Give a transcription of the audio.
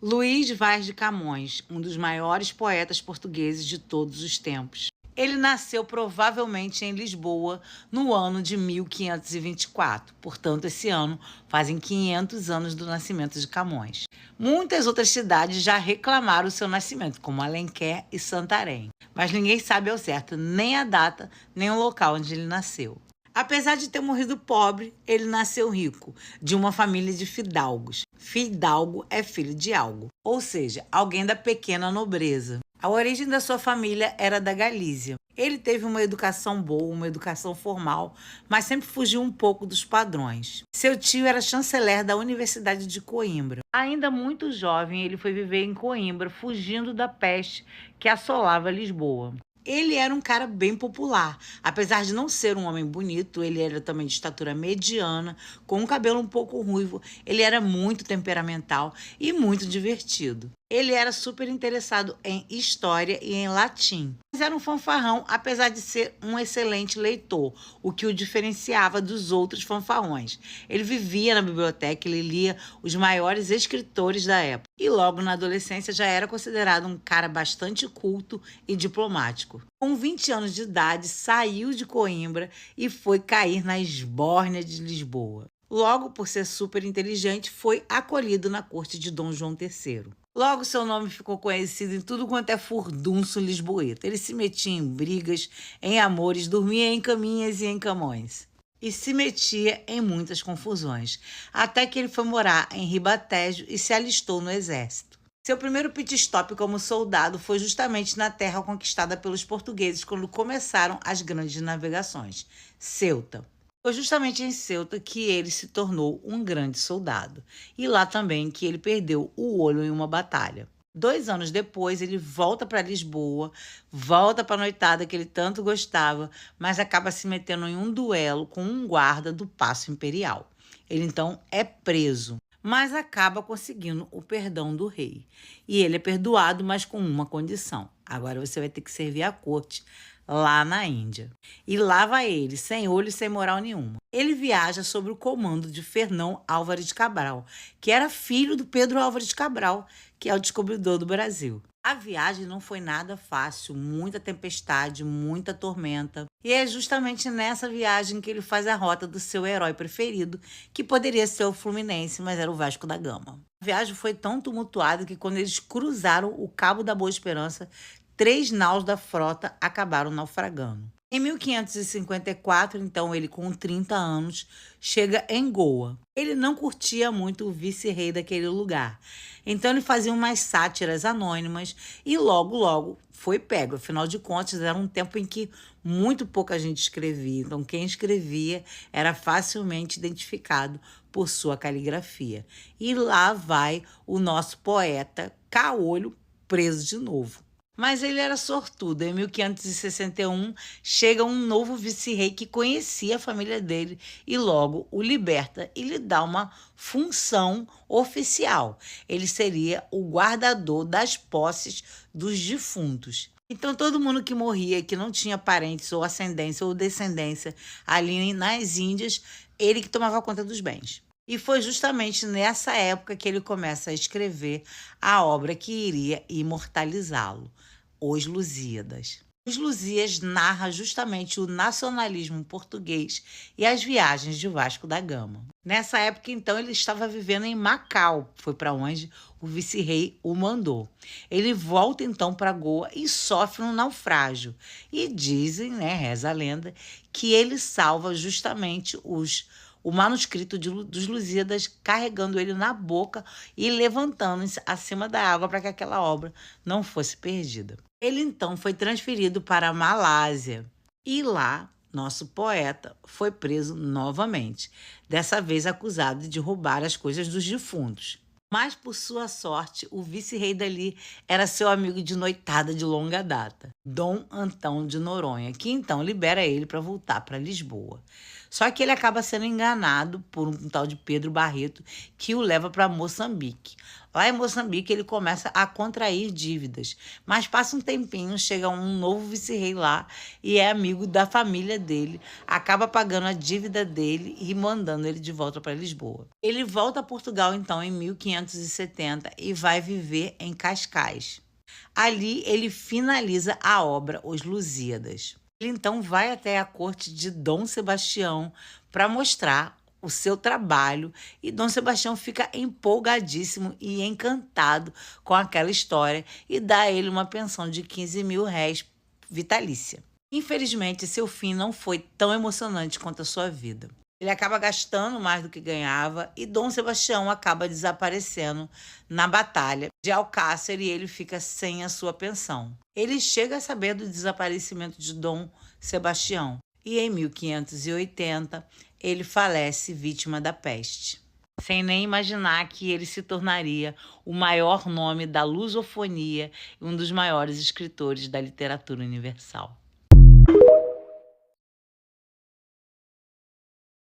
Luís Vaz de Camões, um dos maiores poetas portugueses de todos os tempos. Ele nasceu provavelmente em Lisboa no ano de 1524, portanto, esse ano fazem 500 anos do nascimento de Camões. Muitas outras cidades já reclamaram o seu nascimento, como Alenquer e Santarém, mas ninguém sabe ao certo nem a data nem o local onde ele nasceu. Apesar de ter morrido pobre, ele nasceu rico, de uma família de fidalgos. Fidalgo é filho de algo, ou seja, alguém da pequena nobreza. A origem da sua família era da Galícia. Ele teve uma educação boa, uma educação formal, mas sempre fugiu um pouco dos padrões. Seu tio era chanceler da Universidade de Coimbra. Ainda muito jovem, ele foi viver em Coimbra, fugindo da peste que assolava Lisboa. Ele era um cara bem popular. Apesar de não ser um homem bonito, ele era também de estatura mediana, com um cabelo um pouco ruivo. Ele era muito temperamental e muito divertido. Ele era super interessado em história e em latim. Mas era um fanfarrão, apesar de ser um excelente leitor, o que o diferenciava dos outros fanfarrões. Ele vivia na biblioteca, ele lia os maiores escritores da época. E logo na adolescência já era considerado um cara bastante culto e diplomático. Com 20 anos de idade, saiu de Coimbra e foi cair na esbórnia de Lisboa. Logo, por ser super inteligente, foi acolhido na corte de Dom João III. Logo, seu nome ficou conhecido em tudo quanto é furdunço lisboeta. Ele se metia em brigas, em amores, dormia em caminhas e em camões. E se metia em muitas confusões, até que ele foi morar em Ribatejo e se alistou no exército. Seu primeiro pit stop como soldado foi justamente na terra conquistada pelos portugueses quando começaram as grandes navegações, Ceuta. Foi justamente em Ceuta que ele se tornou um grande soldado. E lá também que ele perdeu o olho em uma batalha. 2 anos depois, ele volta para Lisboa, volta para a noitada que ele tanto gostava, mas acaba se metendo em um duelo com um guarda do Paço Imperial. Ele então é preso, mas acaba conseguindo o perdão do rei. E ele é perdoado, mas com uma condição. Agora você vai ter que servir à corte lá na Índia. E lá vai ele, sem olho e sem moral nenhuma. Ele viaja sob o comando de Fernão Álvares de Cabral, que era filho do Pedro Álvares de Cabral, que é o descobridor do Brasil. A viagem não foi nada fácil, muita tempestade, muita tormenta. E é justamente nessa viagem que ele faz a rota do seu herói preferido, que poderia ser o Fluminense, mas era o Vasco da Gama. A viagem foi tão tumultuada que quando eles cruzaram o Cabo da Boa Esperança, 3 naus da frota acabaram naufragando. Em 1554, então, ele com 30 anos, chega em Goa. Ele não curtia muito o vice-rei daquele lugar. Então, ele fazia umas sátiras anônimas e logo foi pego. Afinal de contas, era um tempo em que muito pouca gente escrevia. Então, quem escrevia era facilmente identificado por sua caligrafia. E lá vai o nosso poeta Caolho preso de novo. Mas ele era sortudo. Em 1561, chega um novo vice-rei que conhecia a família dele e logo o liberta e lhe dá uma função oficial. Ele seria o guardador das posses dos defuntos. Então, todo mundo que morria, que não tinha parentes ou ascendência ou descendência ali nas Índias, ele que tomava conta dos bens. E foi justamente nessa época que ele começa a escrever a obra que iria imortalizá-lo, Os Lusíadas. Os Lusíadas narra justamente o nacionalismo português e as viagens de Vasco da Gama. Nessa época, então, ele estava vivendo em Macau, foi para onde o vice-rei o mandou. Ele volta, então, para Goa e sofre um naufrágio. E dizem, reza a lenda, que ele salva justamente o manuscrito dos Lusíadas, carregando ele na boca e levantando acima da água para que aquela obra não fosse perdida. Ele então foi transferido para a Malásia e lá nosso poeta foi preso novamente, dessa vez acusado de roubar as coisas dos defuntos. Mas, por sua sorte, o vice-rei dali era seu amigo de noitada de longa data, Dom Antão de Noronha, que então libera ele para voltar para Lisboa. Só que ele acaba sendo enganado por um tal de Pedro Barreto, que o leva para Moçambique. Lá em Moçambique ele começa a contrair dívidas, mas passa um tempinho, chega um novo vice-rei lá e é amigo da família dele, acaba pagando a dívida dele e mandando ele de volta para Lisboa. Ele volta a Portugal então em 1570 e vai viver em Cascais. Ali ele finaliza a obra Os Lusíadas. Ele então vai até a corte de Dom Sebastião para mostrar o seu trabalho e Dom Sebastião fica empolgadíssimo e encantado com aquela história e dá a ele uma pensão de 15.000 réis vitalícia. Infelizmente, seu fim não foi tão emocionante quanto a sua vida. Ele acaba gastando mais do que ganhava e Dom Sebastião acaba desaparecendo na batalha de Alcácer e ele fica sem a sua pensão. Ele chega a saber do desaparecimento de Dom Sebastião e em 1580 ele falece vítima da peste, sem nem imaginar que ele se tornaria o maior nome da lusofonia e um dos maiores escritores da literatura universal.